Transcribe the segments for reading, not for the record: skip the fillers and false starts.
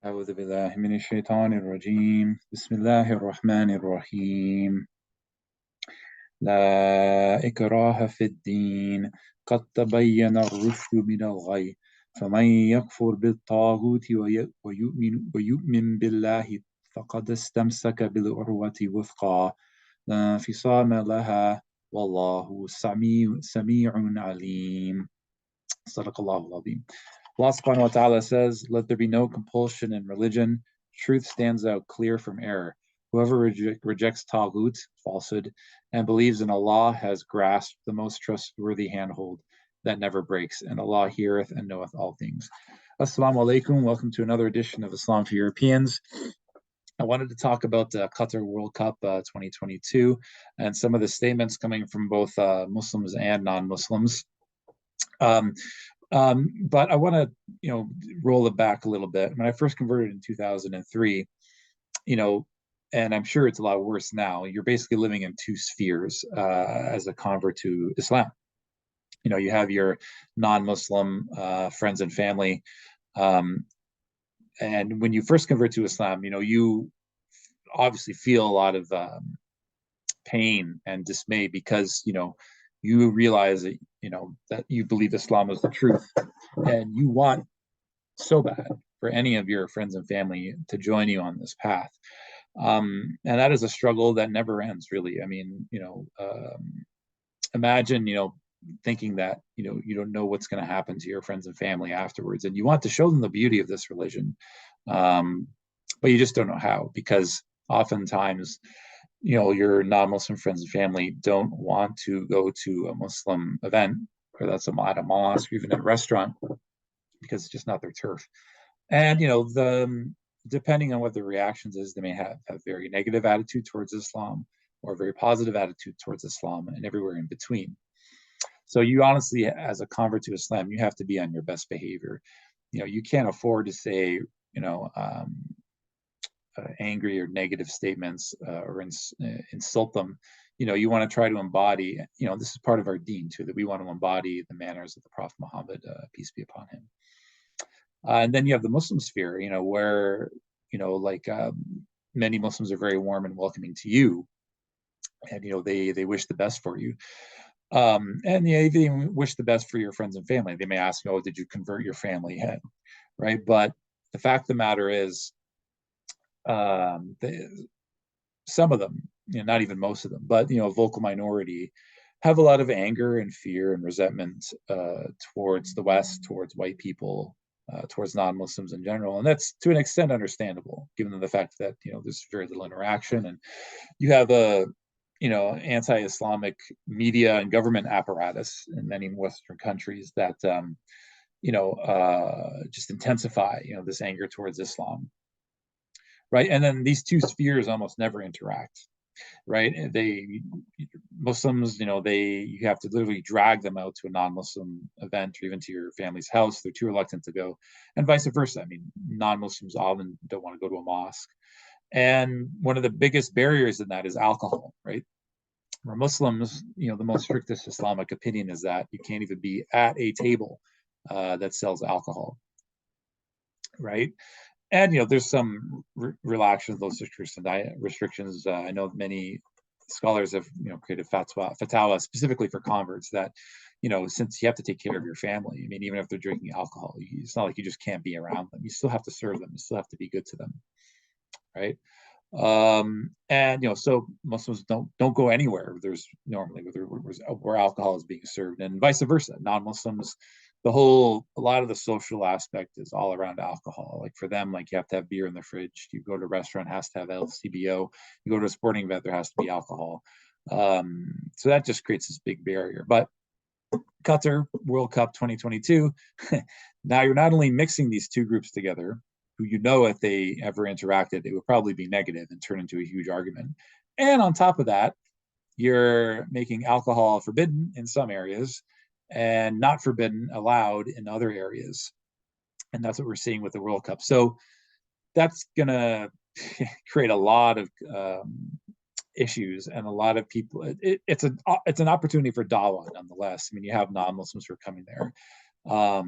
أعوذ بالله من الشيطان الرجيم بسم الله الرحمن الرحيم لا إكراه في الدين قد تبين الرشد من الغي فمن يكفر بالطاغوت ويؤمن بالله فقد استمسك بالعروة الوثقى لا انفصام لها والله سميع عليم صدق الله العظيم. Allah subhanahu wa ta'ala says, "Let there be no compulsion in religion. Truth stands out clear from error. Whoever rejects Taghut, falsehood, and believes in Allah has grasped the most trustworthy handhold that never breaks, and Allah heareth and knoweth all things." Assalamu alaikum. Welcome to another edition of Islam for Europeans. I wanted to talk about the Qatar World Cup 2022 and some of the statements coming from both Muslims and non-Muslims. Um, but I want to, roll it back a little bit. When I first converted in 2003, you know, and I'm sure it's a lot worse now. You're basically living in two spheres as a convert to Islam. You have your non-Muslim friends and family, um, and when you first convert to Islam, you obviously feel a lot of pain and dismay because you realize that you believe Islam is the truth, and you want so bad for any of your friends and family to join you on this path. And that is a struggle that never ends, really. I mean, imagine, thinking that, you don't know what's going to happen to your friends and family afterwards. And you want to show them the beauty of this religion. But you just don't know how, because oftentimes, your non-Muslim friends and family don't want to go to a Muslim event, or that's at a mosque, or even at a restaurant, because it's just not their turf. And the depending on what the reactions is, they may have a very negative attitude towards Islam or a very positive attitude towards Islam, and everywhere in between. So you honestly, as a convert to Islam, you have to be on your best behavior. You can't afford to say angry or negative statements or insult them. You want to try to embody. This is part of our deen too, that we want to embody the manners of the Prophet Muhammad, peace be upon him. And then you have the Muslim sphere, where, like many Muslims are very warm and welcoming to you. And, they wish the best for you. And they even wish the best for your friends and family. They may ask, oh, did you convert your family head? Right. But the fact of the matter is, some of them, not even most of them, but, a vocal minority have a lot of anger and fear and resentment towards the West, towards white people, towards non-Muslims in general. And that's to an extent understandable, given the fact that, there's very little interaction, and you have a, anti-Islamic media and government apparatus in many Western countries that, just intensify, this anger towards Islam. Right. And then these two spheres almost never interact. Right. Muslims, you have to literally drag them out to a non-Muslim event or even to your family's house. They're too reluctant to go, and vice versa. I mean, non-Muslims often don't want to go to a mosque. And one of the biggest barriers in that is alcohol, right? For Muslims, the most strictest Islamic opinion is that you can't even be at a table that sells alcohol, right? And there's some relaxation of those restrictions. I know many scholars have created fatwa specifically for converts that since you have to take care of your family. I mean, even if they're drinking alcohol, it's not like you just can't be around them. You still have to serve them. You still have to be good to them, right? And so Muslims don't go anywhere there's normally where alcohol is being served, and vice versa. Non-Muslims, a lot of the social aspect is all around alcohol. Like for them, like you have to have beer in the fridge. You go to a restaurant, has to have LCBO. You go to a sporting event, there has to be alcohol. So that just creates this big barrier. But Qatar World Cup 2022, now you're not only mixing these two groups together, who if they ever interacted, it would probably be negative and turn into a huge argument. And on top of that, you're making alcohol forbidden in some areas and not forbidden, allowed in other areas. And that's what we're seeing with the World Cup. So that's going to create a lot of issues, and a lot of people. It's an opportunity for dawah nonetheless. I mean, you have non-Muslims who are coming there. I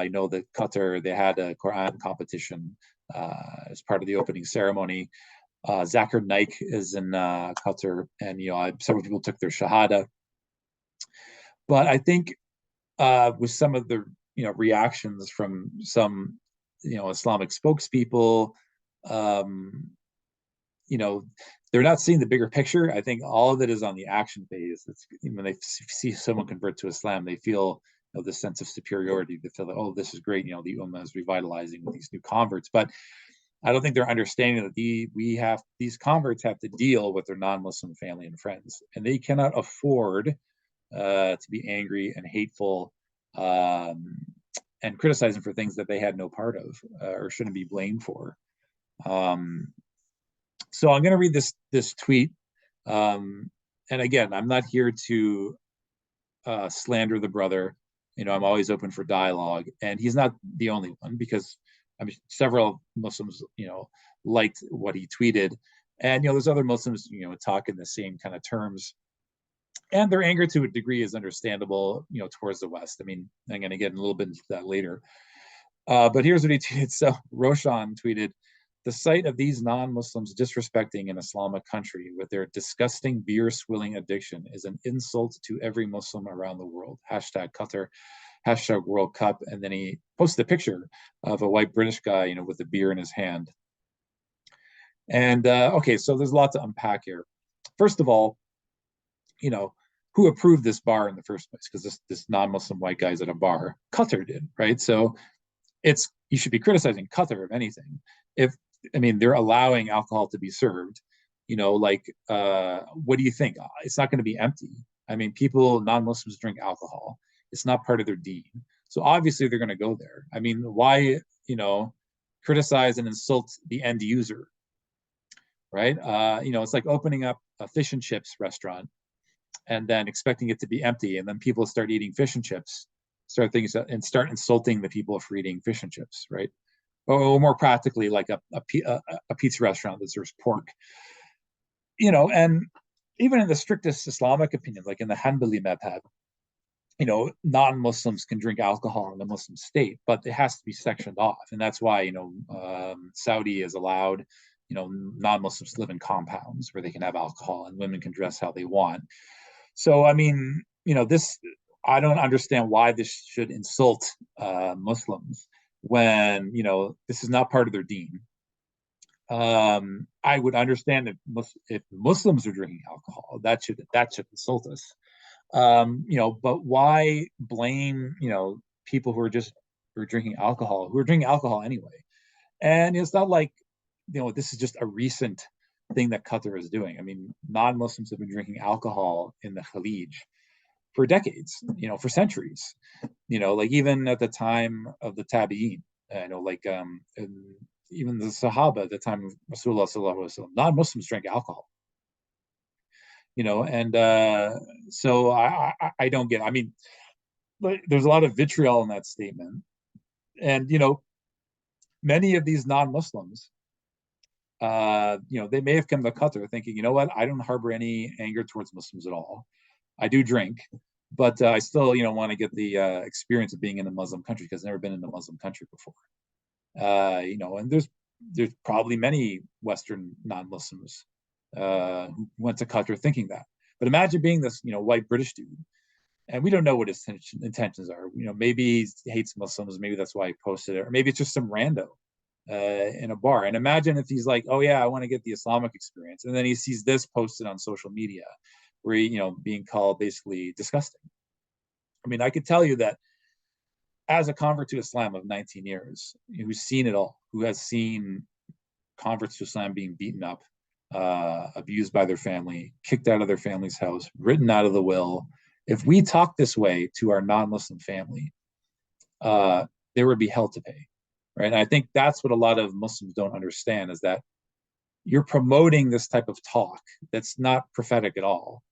know that Qatar, they had a Quran competition as part of the opening ceremony. Zakir Naik is in Qatar, and several people took their shahada. But I think with some of the reactions from some Islamic spokespeople, um, you know, they're not seeing the bigger picture. I think all of it is on the action phase. It's when they see someone convert to Islam, they feel this sense of superiority. They feel like, oh, this is great. The Ummah is revitalizing with these new converts. But I don't think they're understanding that these converts have to deal with their non-Muslim family and friends, and they cannot afford to be angry and hateful and criticizing for things that they had no part of or shouldn't be blamed for. So I'm going to read this tweet, and again, I'm not here to slander the brother. I'm always open for dialogue, and he's not the only one, because several Muslims, liked what he tweeted, and there's other Muslims, talk in the same kind of terms, and their anger to a degree is understandable, towards the West. I'm going to get a little bit into that later, but here's what he tweeted. So Roshan tweeted, "The sight of these non-Muslims disrespecting an Islamic country with their disgusting beer-swilling addiction is an insult to every Muslim around the world. Hashtag Qatar, hashtag World Cup." And then he posted a picture of a white British guy, with a beer in his hand. And okay, so there's a lot to unpack here. First of all, who approved this bar in the first place? Because this non-Muslim white guy's at a bar. Qatar did, right? So you should be criticizing Qatar, if anything. They're allowing alcohol to be served, what do you think? It's not going to be empty. Non-Muslims drink alcohol. It's not part of their deen. So obviously they're going to go there. Why, criticize and insult the end user, right? It's like opening up a fish and chips restaurant and then expecting it to be empty. And then people start eating fish and chips, start insulting the people for eating fish and chips, right? Or more practically, like a pizza restaurant that serves pork. And even in the strictest Islamic opinion, like in the Hanbali madhab, non-Muslims can drink alcohol in the Muslim state, but it has to be sectioned off. And that's why, Saudi is allowed, non-Muslims live in compounds where they can have alcohol and women can dress how they want. So, I don't understand why this should insult Muslims when, this is not part of their deen. I would understand if Muslims are drinking alcohol, that should insult us. But why blame, people who are drinking alcohol anyway? And it's not like, this is just a recent thing that Qatar is doing. Non-Muslims have been drinking alcohol in the Khalij for decades, for centuries, like even at the time of the Tabi'in, even the Sahaba at the time of Rasulullah sallallahu alaihi wasallam, non-Muslims drank alcohol. And so I don't get it. But there's a lot of vitriol in that statement. And, many of these non-Muslims, they may have come to Qatar thinking, you know what, I don't harbor any anger towards Muslims at all. I do drink, but I still, want to get the experience of being in a Muslim country because I've never been in a Muslim country before. And there's probably many Western non-Muslims who went to Qatar thinking that. But imagine being this, white British dude, and we don't know what his intentions are. Maybe he hates Muslims. Maybe that's why he posted it, or maybe it's just some rando in a bar. And imagine if he's like, "Oh yeah, I want to get the Islamic experience," and then he sees this posted on social media, where he, being called basically disgusting. I could tell you that as a convert to Islam of 19 years, who's seen it all, who has seen converts to Islam being beaten up, abused by their family, kicked out of their family's house, written out of the will. If we talk this way to our non-Muslim family, there would be hell to pay, right? And I think that's what a lot of Muslims don't understand, is that you're promoting this type of talk that's not prophetic at all.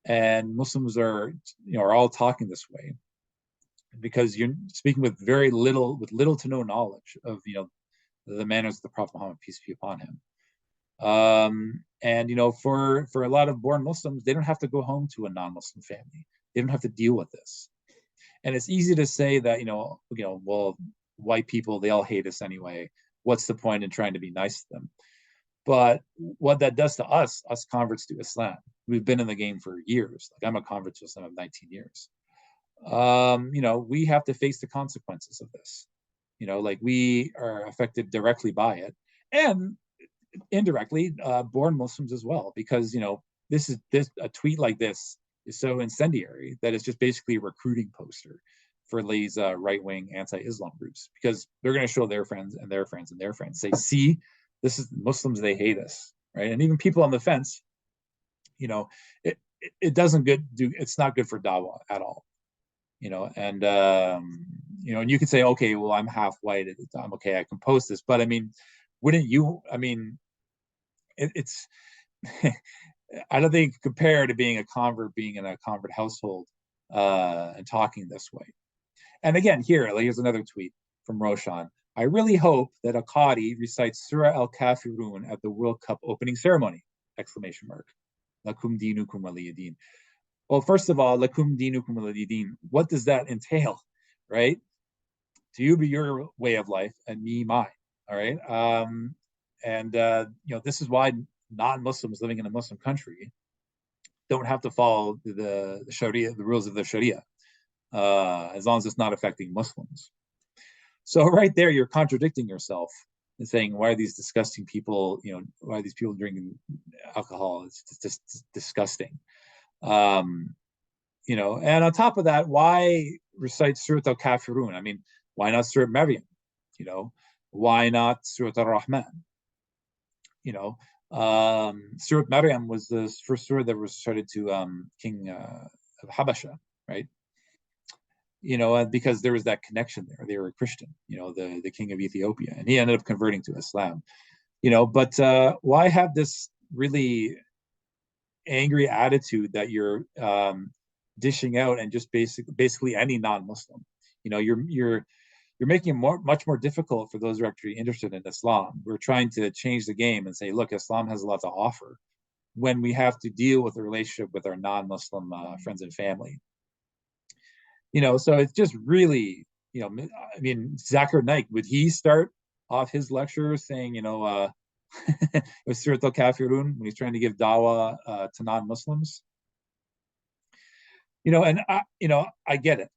And Muslims are all talking this way because you're speaking with little to no knowledge of, the manners of the Prophet Muhammad, peace be upon him. And for a lot of born Muslims, they don't have to go home to a non-Muslim family. They don't have to deal with this. And it's easy to say that, well, white people, they all hate us anyway. what's the point in trying to be nice to them? But what that does to us converts to Islam, we've been in the game for years. Like I'm a convert to Islam of 19 years. We have to face the consequences of this. Like we are affected directly by it, and indirectly, born Muslims as well, because this a tweet like this is so incendiary that it's just basically a recruiting poster for these right-wing anti-Islam groups, because they're going to show their friends and their friends and their friends, say, see, this is Muslims, they hate us, right? And even people on the fence, it doesn't it's not good for dawah at all, and you could say, okay, well, I'm half white, I'm okay, I can post this, but I mean, wouldn't you? I mean, it's I don't think compare to being a convert, being in a convert household, and talking this way. And again, here's another tweet from Roshan. I really hope that a Qadi recites Surah Al-Kafirun at the World Cup opening ceremony! Exclamation mark. Lakum dinukum waliyadin. Well, first of all, lakum dinukum waliyadin. What does that entail, right? To you be your way of life, and me mine. All right. This is why non-Muslims living in a Muslim country don't have to follow the Sharia, the rules of the Sharia, as long as it's not affecting Muslims. So right there, you're contradicting yourself and saying, why are these disgusting people, why are these people drinking alcohol? It's just disgusting. And on top of that, why recite Surat Al-Kafirun? I mean, why not Surat Maryam? Why not Surat Al-Rahman? Surat Maryam was the first surah that was recited to King of Habasha, right? Because there was that connection there. They were a Christian, the king of Ethiopia, and he ended up converting to Islam. But why have this really angry attitude that you're dishing out, and just basically any non-Muslim? You're making it much more difficult for those who are actually interested in Islam. We're trying to change the game and say, look, Islam has a lot to offer, when we have to deal with the relationship with our non-Muslim friends and family. So it's just really, I mean, Zakir Naik, would he start off his lecture saying, Surat Al-Kafirun when he's trying to give dawah to non-Muslims? And I get it.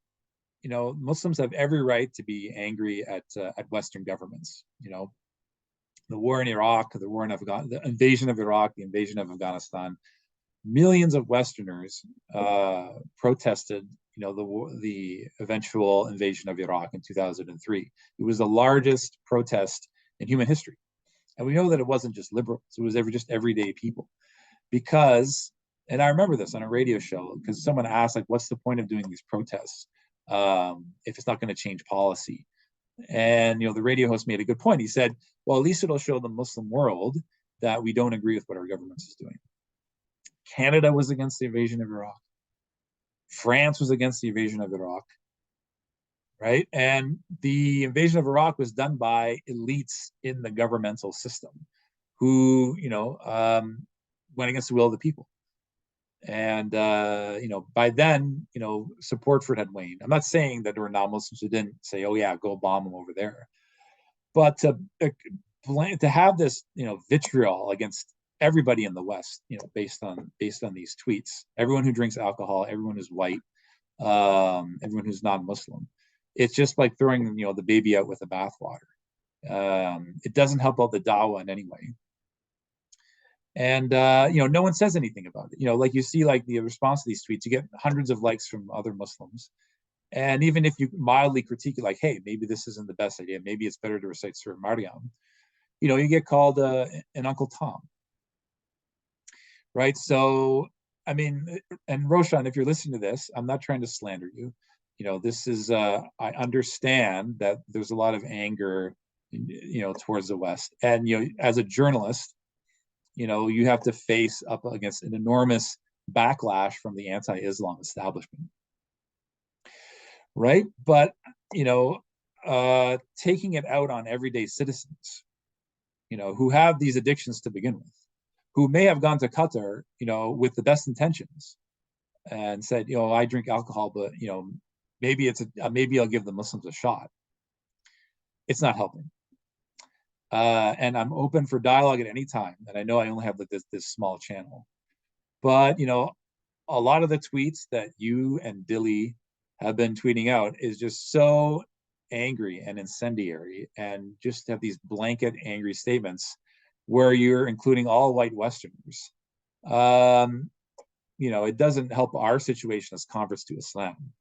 Muslims have every right to be angry at Western governments. The war in Iraq, the war in Afghanistan, the invasion of Iraq, the invasion of Afghanistan. Millions of Westerners protested, the eventual invasion of Iraq in 2003. It was the largest protest in human history, and we know that it wasn't just liberals; it was just everyday people. Because, and I remember this on a radio show, because someone asked, like, what's the point of doing these protests if it's not going to change policy? And the radio host made a good point. He said, well, at least it'll show the Muslim world that we don't agree with what our government is doing. Canada was against the invasion of Iraq. France was against the invasion of Iraq, right? And the invasion of Iraq was done by elites in the governmental system who, went against the will of the people. And, by then, support for it had waned. I'm not saying that there were non-Muslims who didn't say, oh, yeah, go bomb them over there. But to have this, vitriol against everybody in the West, based on these tweets, everyone who drinks alcohol, everyone who's white, everyone who's non-Muslim, it's just like throwing, the baby out with the bathwater. It doesn't help out the dawah in any way. And no one says anything about it. Like you see, like the response to these tweets, you get hundreds of likes from other Muslims. And even if you mildly critique it, like, hey, maybe this isn't the best idea, maybe it's better to recite Surah Maryam, you get called an Uncle Tom, right? So, I mean, and Roshan, if you're listening to this, I'm not trying to slander you. This is, I understand that there's a lot of anger, towards the West. And, as a journalist, you have to face up against an enormous backlash from the anti-Islam establishment, right? But, taking it out on everyday citizens, who have these addictions to begin with, who may have gone to Qatar, with the best intentions and said, I drink alcohol, but, maybe maybe I'll give the Muslims a shot. It's not helping. And I'm open for dialogue at any time. And I know I only have like this small channel, but a lot of the tweets that you and Dilly have been tweeting out is just so angry and incendiary, and just have these blanket angry statements where you're including all white Westerners. It doesn't help our situation as converts to Islam,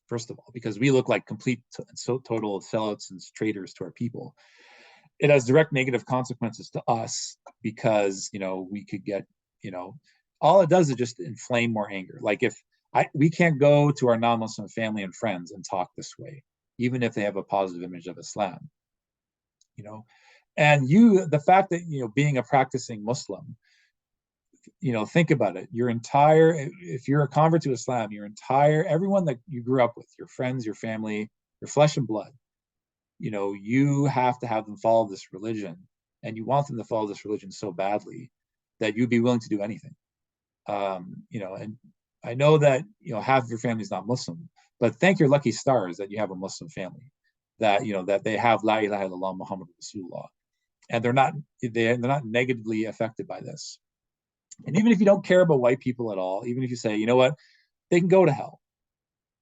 first of all, because we look like complete total sellouts and traitors to our people. It has direct negative consequences to us because we could get all it does is just inflame more anger. Like if we can't go to our non-Muslim family and friends and talk this way, even if they have a positive image of Islam. And the fact that being a practicing Muslim, think about it. If you're a convert to Islam, everyone that you grew up with, your friends, your family, your flesh and blood, you have to have them follow this religion, and you want them to follow this religion so badly that you'd be willing to do anything. And I know that half of your family is not Muslim, but thank your lucky stars that you have a Muslim family, that that they have La ilaha illallah Muhammad Rasulullah, and they're not negatively affected by this. And even if you don't care about white people at all, even if you say, what, they can go to hell,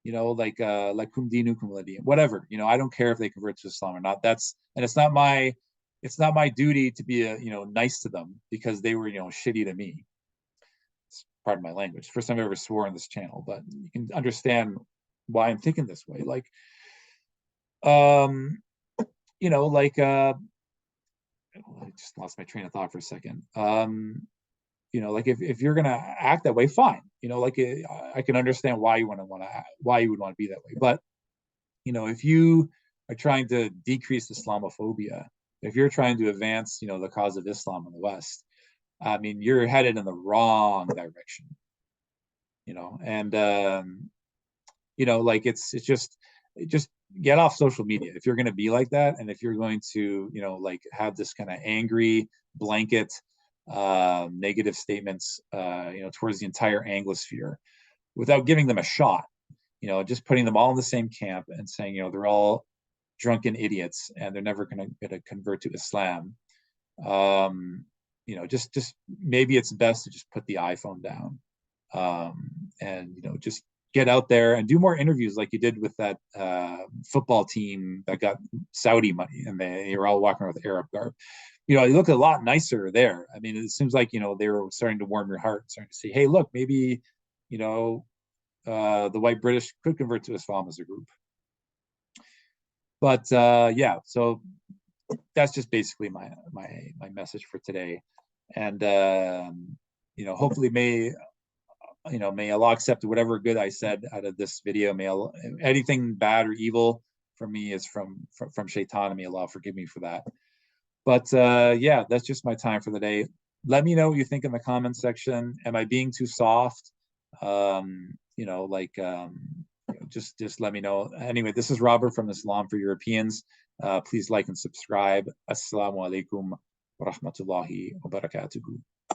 like kum dinukum waliy, whatever. I don't care if they convert to Islam or not. It's not my duty to be nice to them because they were shitty to me. Pardon my language. First time I ever swore on this channel, but you can understand why I'm thinking this way. Like, I just lost my train of thought for a second. Like if you're gonna act that way, fine. Like I can understand why you would want to be that way. But if you are trying to decrease Islamophobia, if you're trying to advance, the cause of Islam in the West, I mean, you're headed in the wrong direction. And like it's just get off social media if you're going to be like that, and if you're going to like have this kind of angry blanket negative statements towards the entire Anglosphere without giving them a shot, just putting them all in the same camp and saying they're all drunken idiots and they're never going to convert to Islam. Just maybe it's best to just put the iPhone down, and just get out there and do more interviews like you did with that football team that got Saudi money, and they were all walking around with Arab garb. You look a lot nicer there. I mean, it seems like they were starting to warm your heart, starting to say, hey, look, maybe the white British could convert to Islam as a group. But yeah, so that's just basically my message for today. And hopefully may Allah accept whatever good I said out of this video. May Allah, anything bad or evil from me is from Shaitan, and may Allah forgive me for that. But yeah, that's just my time for the day. Let me know what you think in the comments section. Am I being too soft? Just let me know. Anyway, this is Robert from Islam for Europeans. Please like and subscribe. Assalamu alaikum wa rahmatullahi wa barakatuhu.